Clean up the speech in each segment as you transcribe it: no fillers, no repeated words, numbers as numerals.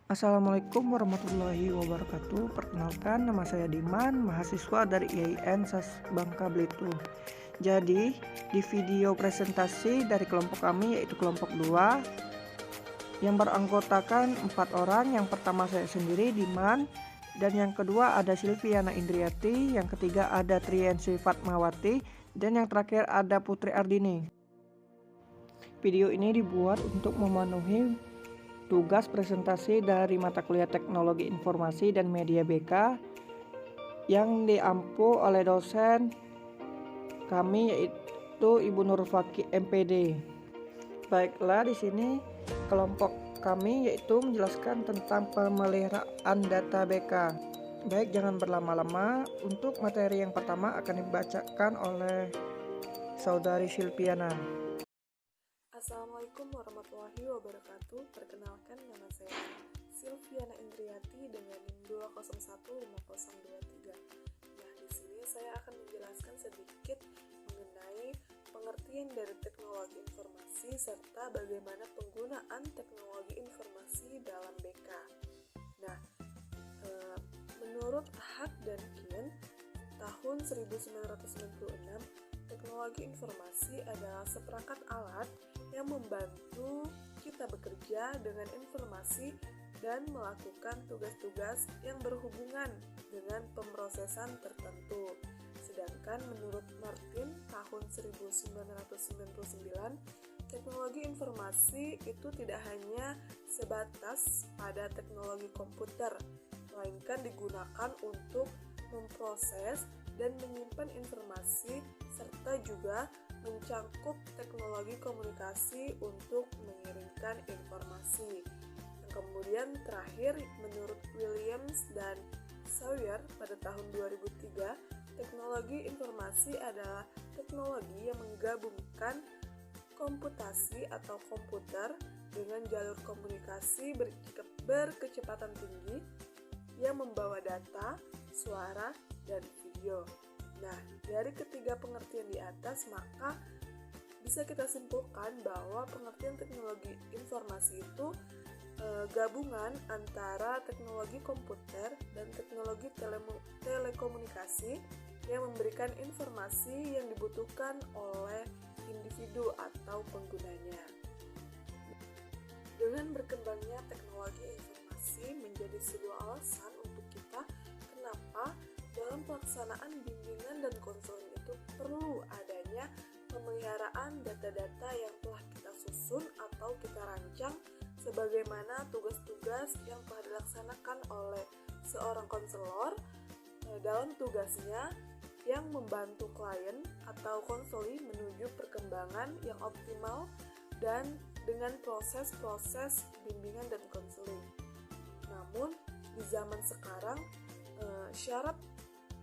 Assalamualaikum warahmatullahi wabarakatuh. Perkenalkan, nama saya Diman, mahasiswa dari IAIN SAS Bangka Belitung. Jadi, di video presentasi dari kelompok kami yaitu kelompok 2 yang beranggotakan 4 orang. Yang pertama saya sendiri, Diman, dan yang kedua ada Silviana Indriati, yang ketiga ada Triyensi Fatmawati, dan yang terakhir ada Putri Ardini. Video ini dibuat untuk memenuhi tugas presentasi dari mata kuliah Teknologi Informasi dan Media BK yang diampu oleh dosen kami yaitu Ibu Nur Faki MPD. Baiklah, di sini kelompok kami yaitu menjelaskan tentang pemeliharaan data BK. Baik, jangan berlama-lama. Untuk materi yang pertama akan dibacakan oleh Saudari Silviana. Assalamualaikum warahmatullahi wabarakatuh. Perkenalkan, nama saya Silviana Indriati dengan NIM 2015023. Nah, di sini saya akan menjelaskan sedikit mengenai pengertian dari teknologi informasi serta bagaimana penggunaan teknologi informasi dalam BK. Nah, menurut Hak dan Kien tahun 1996, teknologi informasi adalah seperangkat alat yang membantu kita bekerja dengan informasi dan melakukan tugas-tugas yang berhubungan dengan pemrosesan tertentu. Sedangkan menurut Martin tahun 1999, teknologi informasi itu tidak hanya sebatas pada teknologi komputer, melainkan digunakan untuk memproses dan menyimpan informasi serta juga mencangkup teknologi komunikasi untuk mengirimkan informasi. Yang kemudian terakhir, menurut Williams dan Sawyer pada tahun 2003, teknologi informasi adalah teknologi yang menggabungkan komputasi atau komputer dengan jalur komunikasi berkecepatan tinggi yang membawa data, suara, dan video. Nah, dari ketiga pengertian di atas, maka bisa kita simpulkan bahwa pengertian teknologi informasi itu gabungan antara teknologi komputer dan teknologi telekomunikasi yang memberikan informasi yang dibutuhkan oleh individu atau penggunanya. Dengan berkembangnya teknologi informasi menjadi sebuah alasan untuk kita kenapa dalam pelaksanaan bimbingan dan konseling itu perlu adanya pemeliharaan data-data yang telah kita susun atau kita rancang, sebagaimana tugas-tugas yang telah dilaksanakan oleh seorang konselor dalam tugasnya yang membantu klien atau konseli menuju perkembangan yang optimal dan dengan proses-proses bimbingan dan konseling. Namun di zaman sekarang, syarat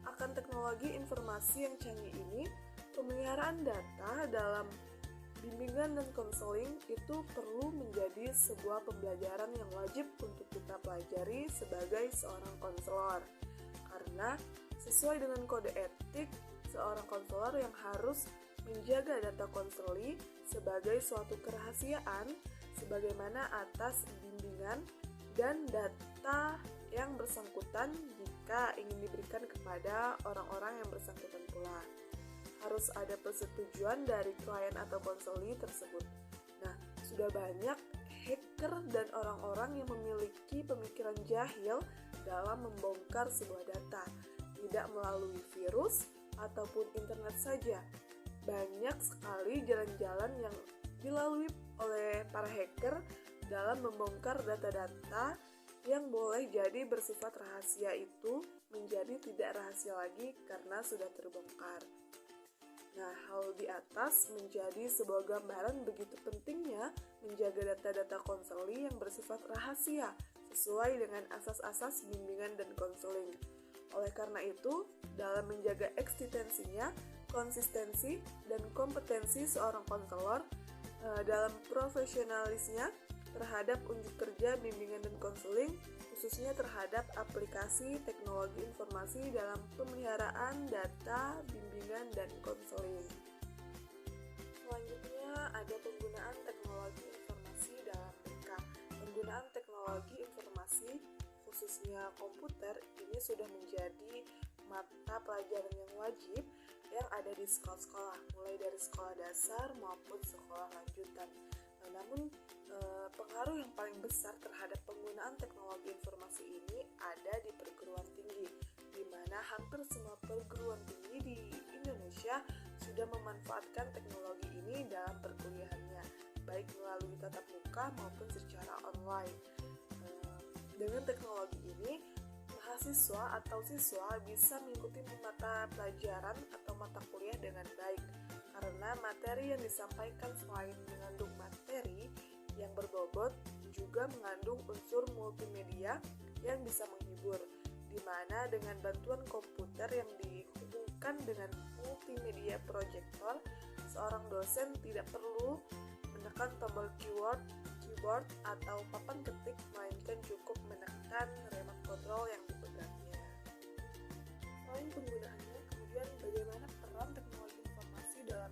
akan teknologi informasi yang canggih ini, pemeliharaan data dalam bimbingan dan konseling itu perlu menjadi sebuah pembelajaran yang wajib untuk kita pelajari sebagai seorang konselor. Karena sesuai dengan kode etik, seorang konselor yang harus menjaga data konseli sebagai suatu kerahasiaan sebagaimana atas bimbingan dan data yang bersangkutan jika ingin diberikan kepada orang-orang yang bersangkutan pula. Harus ada persetujuan dari klien atau konseli tersebut. Nah, sudah banyak hacker dan orang-orang yang memiliki pemikiran jahil dalam membongkar sebuah data, tidak melalui virus ataupun internet saja. Banyak sekali jalan-jalan yang dilalui oleh para hacker dalam membongkar data-data yang boleh jadi bersifat rahasia itu menjadi tidak rahasia lagi karena sudah terbongkar. Nah, hal di atas menjadi sebuah gambaran begitu pentingnya menjaga data-data konseli yang bersifat rahasia sesuai dengan asas-asas bimbingan dan konseling. Oleh karena itu, dalam menjaga eksistensinya, konsistensi, dan kompetensi seorang konselor dalam profesionalisnya terhadap unjuk kerja bimbingan dan konseling, khususnya terhadap aplikasi teknologi informasi dalam pemeliharaan data, bimbingan, dan konseling. Selanjutnya ada penggunaan teknologi informasi dalam BK. Penggunaan teknologi informasi khususnya komputer ini sudah menjadi mata pelajaran yang wajib yang ada di sekolah-sekolah, mulai dari sekolah dasar maupun sekolah lanjutan. Namun pengaruh yang paling besar terhadap penggunaan teknologi informasi ini ada di perguruan tinggi, di mana hampir semua perguruan tinggi di Indonesia sudah memanfaatkan teknologi ini dalam perkuliahannya, baik melalui tatap muka maupun secara online. Dengan teknologi ini, mahasiswa atau siswa bisa mengikuti mata pelajaran atau mata kuliah dengan baik, karena materi yang disampaikan selain mengandung materi yang berbobot, juga mengandung unsur multimedia yang bisa menghibur, di mana dengan bantuan komputer yang dihubungkan dengan multimedia proyektor, seorang dosen tidak perlu menekan tombol keyboard atau papan ketik, melainkan cukup menekan remote control yang dipegangnya. Selain penggunaannya, kemudian bagaimana peran teknologi informasi dalam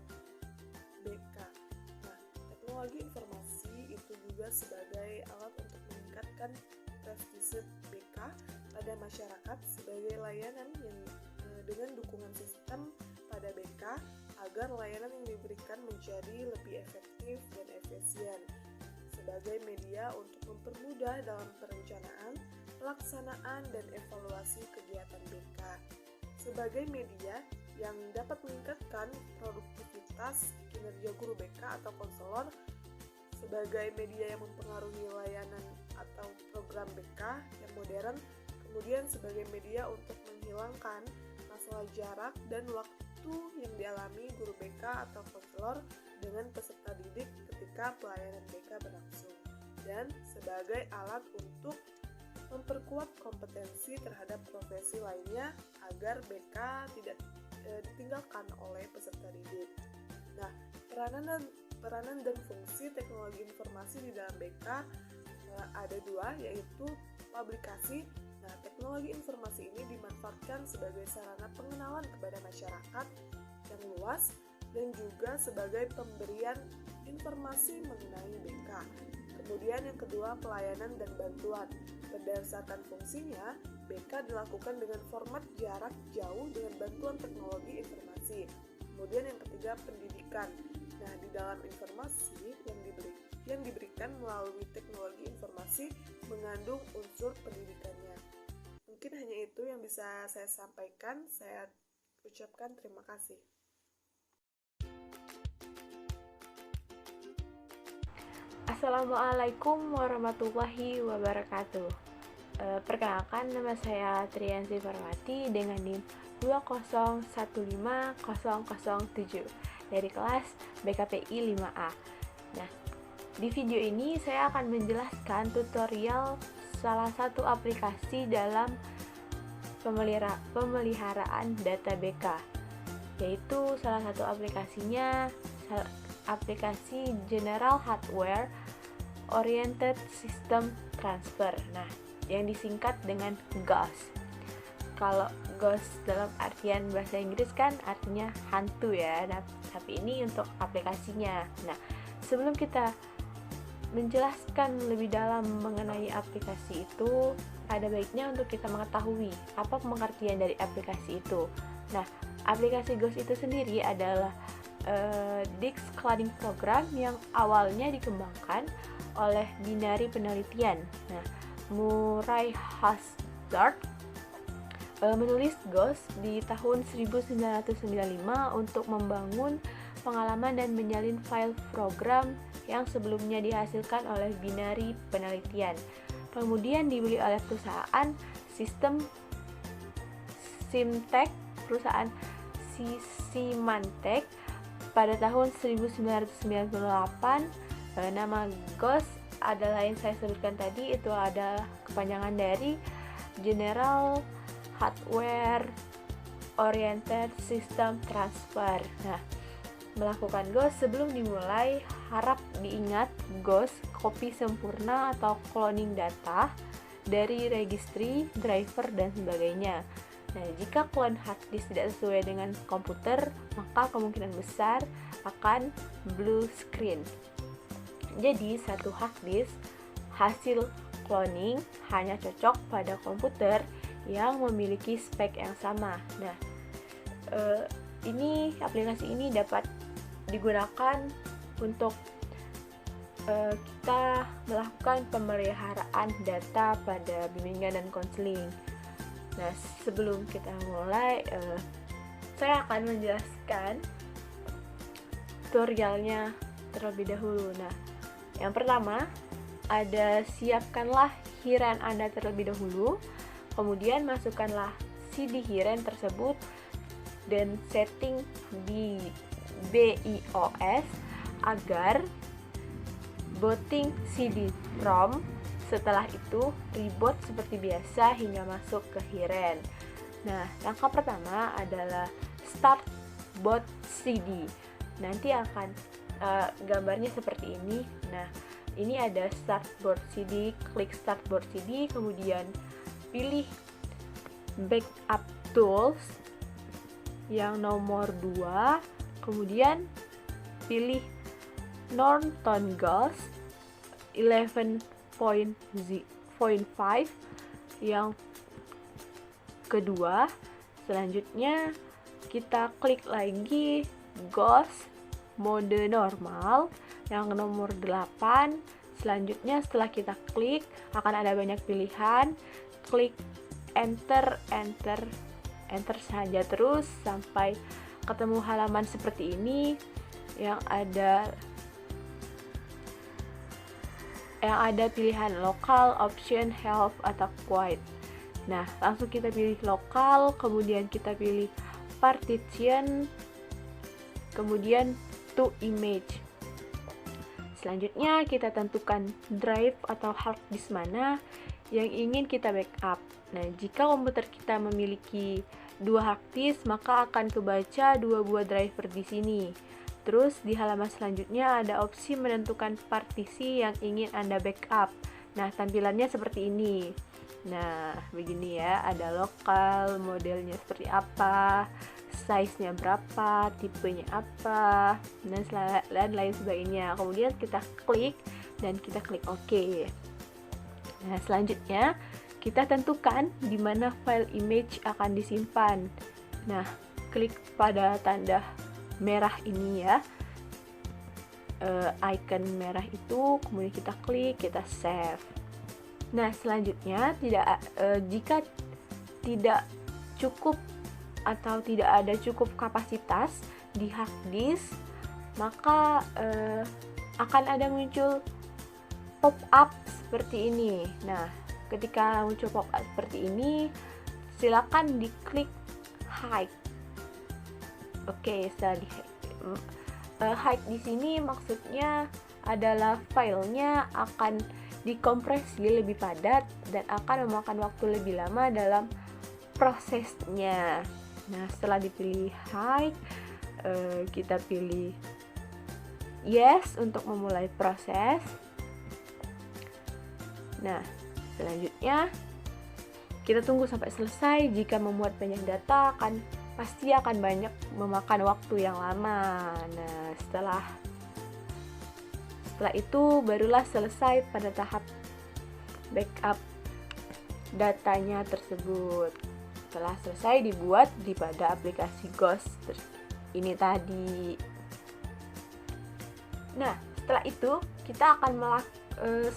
BK? Nah, teknologi informasi itu juga sebagai alat untuk meningkatkan prestise BK pada masyarakat sebagai layanan yang dengan dukungan sistem pada BK agar layanan yang diberikan menjadi lebih efektif dan efisien, sebagai media untuk mempermudah dalam perencanaan, pelaksanaan, dan evaluasi kegiatan BK, sebagai media yang dapat meningkatkan produktivitas kinerja guru BK atau konselor, sebagai media yang mempengaruhi layanan atau program BK yang modern, kemudian sebagai media untuk menghilangkan masalah jarak dan waktu yang dialami guru BK atau konselor dengan peserta didik ketika pelayanan BK berlangsung, dan sebagai alat untuk memperkuat kompetensi terhadap profesi lainnya agar BK tidak ditinggalkan oleh peserta didik. Nah, peranan dan fungsi teknologi informasi di dalam BK ada dua, yaitu publikasi. Nah, teknologi informasi ini dimanfaatkan sebagai sarana pengenalan kepada masyarakat yang luas dan juga sebagai pemberian informasi mengenai BK. Kemudian yang kedua, pelayanan dan bantuan. Berdasarkan fungsinya, BK dilakukan dengan format jarak jauh dengan bantuan teknologi informasi. Kemudian yang ketiga, pendidikan. Nah, di dalam informasi yang diberikan melalui teknologi informasi mengandung unsur pendidikannya. Mungkin hanya itu yang bisa saya sampaikan. Saya ucapkan terima kasih. Assalamualaikum warahmatullahi wabarakatuh. Perkenalkan, nama saya Triyansi Farmati dengan NIM 2015007 dari kelas BKPI 5A. Nah, di video ini saya akan menjelaskan tutorial salah satu aplikasi dalam pemeliharaan data BK, yaitu salah satu aplikasinya aplikasi General Hardware Oriented System Transfer. Nah, yang disingkat dengan GHOS. Kalau GHOS dalam artian bahasa Inggris kan artinya hantu ya. Nah, tapi ini untuk aplikasinya. Nah, sebelum kita menjelaskan lebih dalam mengenai aplikasi itu, ada baiknya untuk kita mengetahui apa pengertian dari aplikasi itu. Nah, aplikasi GHOS itu sendiri adalah disk cloning program yang awalnya dikembangkan oleh Binary Penelitian. Nah, Murray Hazzard menulis GHOS di tahun 1995 untuk membangun pengalaman dan menyalin file program yang sebelumnya dihasilkan oleh Binary Penelitian. Kemudian dibeli oleh perusahaan sistem perusahaan Symantec pada tahun 1998. Nama GHOS adalah yang saya sebutkan tadi, itu adalah kepanjangan dari General Hardware Oriented System Transfer. Nah, melakukan GHOS sebelum dimulai, harap diingat GHOS kopi sempurna atau cloning data dari registry, driver, dan sebagainya. Nah, jika clone hard disk tidak sesuai dengan komputer, maka kemungkinan besar akan blue screen. Jadi, satu hard disk hasil cloning hanya cocok pada komputer yang memiliki spek yang sama. Nah, aplikasi ini dapat digunakan untuk kita melakukan pemeliharaan data pada bimbingan dan konseling. Nah, sebelum kita mulai, saya akan menjelaskan tutorialnya terlebih dahulu. Nah, yang pertama ada siapkanlah hiren Anda terlebih dahulu, kemudian masukkanlah CD hiren tersebut dan setting di BIOS agar booting CD-ROM. Setelah itu reboot seperti biasa hingga masuk ke hiren. Nah, langkah pertama adalah start boot CD. Nanti akan gambarnya seperti ini. Nah, ini ada start boot CD, klik start boot CD, kemudian pilih backup tools yang nomor 2, kemudian pilih Norton Ghost 11.5 yang kedua. Selanjutnya kita klik lagi Ghost mode normal yang nomor 8. Selanjutnya setelah kita klik akan ada banyak pilihan, klik enter saja terus sampai ketemu halaman seperti ini yang ada pilihan lokal, option, help, atau quiet. Nah, langsung kita pilih lokal, kemudian kita pilih partition, kemudian to image. Selanjutnya kita tentukan drive atau hard disk mana yang ingin kita backup. Nah, jika komputer kita memiliki 2 hard disk, maka akan kebaca 2 buah driver di sini. Terus di halaman selanjutnya ada opsi menentukan partisi yang ingin Anda backup. Nah, tampilannya seperti ini. Nah, begini ya, ada lokal, modelnya seperti apa, size-nya berapa, tipenya apa, dan lain sebagainya. Kemudian kita klik dan kita klik OK. Nah, selanjutnya kita tentukan di mana file image akan disimpan. Nah, klik pada tanda merah ini ya, icon merah itu, kemudian kita klik, kita save. Nah, selanjutnya jika tidak cukup atau tidak ada cukup kapasitas di hard disk, maka akan ada muncul pop-up seperti ini. Nah, ketika muncul pop-up seperti ini, silakan diklik hide. Oke, setelah hide di sini maksudnya adalah filenya akan dikompresi lebih padat dan akan memakan waktu lebih lama dalam prosesnya. Nah, setelah dipilih hide, kita pilih yes untuk memulai proses. Nah, selanjutnya kita tunggu sampai selesai. Jika memuat banyak data pasti akan banyak memakan waktu yang lama. Nah, setelah itu barulah selesai pada tahap backup datanya tersebut. Setelah selesai dibuat pada aplikasi Ghost ini tadi. Nah, setelah itu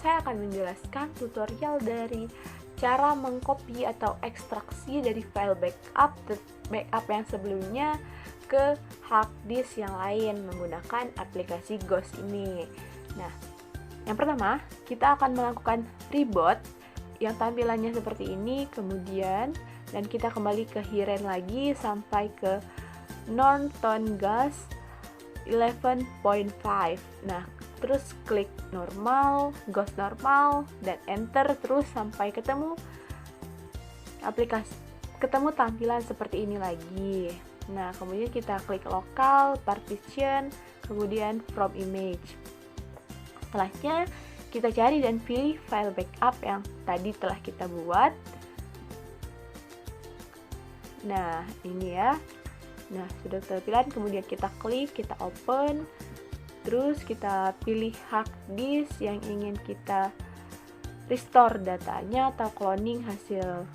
saya akan menjelaskan tutorial dari cara mengcopy atau ekstraksi dari file backup yang sebelumnya ke hard disk yang lain menggunakan aplikasi Ghost ini. Nah, yang pertama kita akan melakukan reboot yang tampilannya seperti ini, kemudian dan kita kembali ke hiren lagi sampai ke Norton Ghost 11.5. Nah, terus klik normal, Ghost normal, dan enter terus sampai ketemu tampilan seperti ini lagi. Nah, kemudian kita klik lokal, partition, kemudian from image. Setelahnya kita cari dan pilih file backup yang tadi telah kita buat. Nah, ini ya. Nah, sudah terpilih, kemudian kita klik, kita open. Terus kita pilih hard disk yang ingin kita restore datanya atau cloning hasil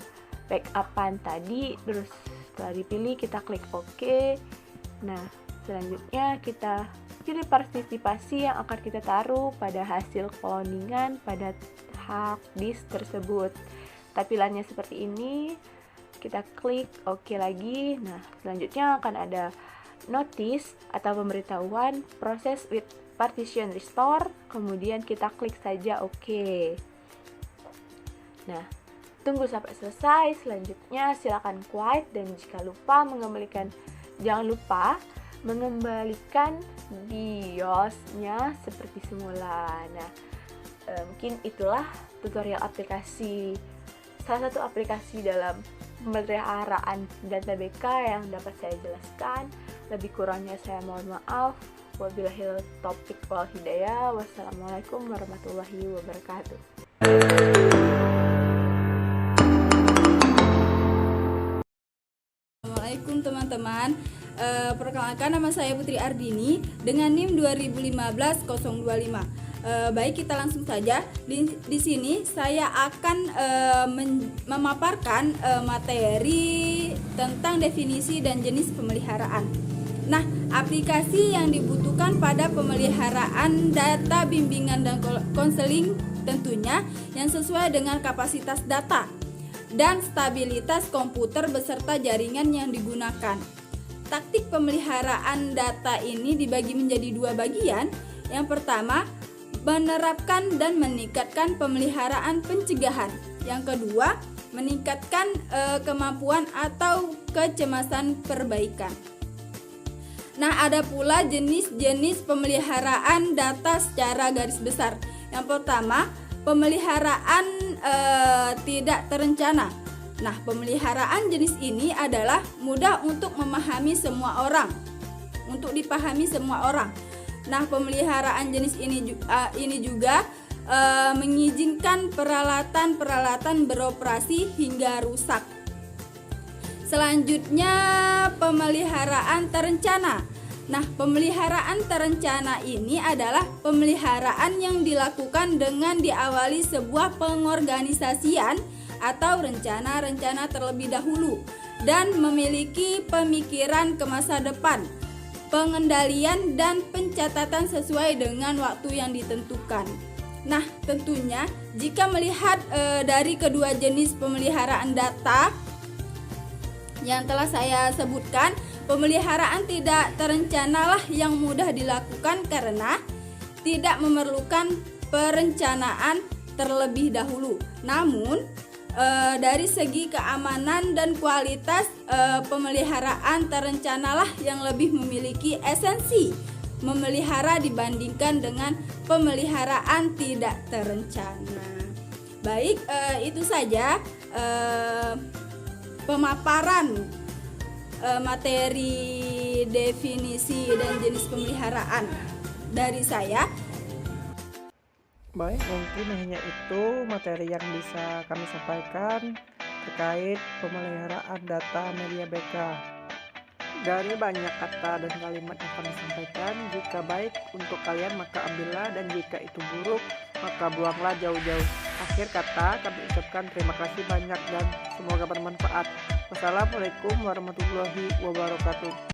backupan tadi. Terus setelah dipilih kita klik OK. Nah, selanjutnya kita pilih partisipasi yang akan kita taruh pada hasil cloningan pada hard disk tersebut. Tampilannya seperti ini. Kita klik OK lagi. Nah, selanjutnya akan ada notice atau pemberitahuan proses with partition restore. Kemudian kita klik saja OK. Nah, tunggu sampai selesai. Selanjutnya silakan quiet dan jika lupa jangan lupa mengembalikan BIOS-nya seperti semula. Nah, mungkin itulah tutorial aplikasi, salah satu aplikasi dalam pemeliharaan data BK yang dapat saya jelaskan. Lebih kurangnya saya mohon maaf. Wabillahi taufiq wal hidayah. Wassalamualaikum warahmatullahi wabarakatuh. Assalamualaikum teman-teman. Perkenalkan, nama saya Putri Ardini dengan NIM 2015-025. Baik, kita langsung saja. Di sini saya akan memaparkan materi tentang definisi dan jenis pemeliharaan. Nah, aplikasi yang dibutuhkan pada pemeliharaan data bimbingan dan konseling tentunya yang sesuai dengan kapasitas data dan stabilitas komputer beserta jaringan yang digunakan. Taktik pemeliharaan data ini dibagi menjadi dua bagian. Yang pertama, menerapkan dan meningkatkan pemeliharaan pencegahan. Yang kedua, meningkatkan kemampuan atau kecemasan perbaikan. Nah, ada pula jenis-jenis pemeliharaan data secara garis besar. Yang pertama, pemeliharaan tidak terencana. Nah, pemeliharaan jenis ini adalah mudah untuk memahami semua orang, untuk dipahami semua orang. Nah, pemeliharaan jenis ini juga mengizinkan peralatan-peralatan beroperasi hingga rusak. Selanjutnya, pemeliharaan terencana. Nah, pemeliharaan terencana ini adalah pemeliharaan yang dilakukan dengan diawali sebuah pengorganisasian atau rencana-rencana terlebih dahulu dan memiliki pemikiran ke masa depan, pengendalian dan pencatatan sesuai dengan waktu yang ditentukan. Nah, tentunya jika melihat dari kedua jenis pemeliharaan data yang telah saya sebutkan, pemeliharaan tidak terencana lah yang mudah dilakukan karena tidak memerlukan perencanaan terlebih dahulu. Namun, dari segi keamanan dan kualitas, pemeliharaan terencana lah yang lebih memiliki esensi memelihara dibandingkan dengan pemeliharaan tidak terencana. Baik, itu saja pemaparan materi definisi dan jenis pemeliharaan dari saya. Baik, mungkin hanya itu materi yang bisa kami sampaikan terkait pemeliharaan data media BK. Dari banyak kata dan kalimat yang kami sampaikan, jika baik untuk kalian maka ambillah, dan jika itu buruk maka buanglah jauh-jauh. Akhir kata kami ucapkan terima kasih banyak dan semoga bermanfaat. Wassalamualaikum warahmatullahi wabarakatuh.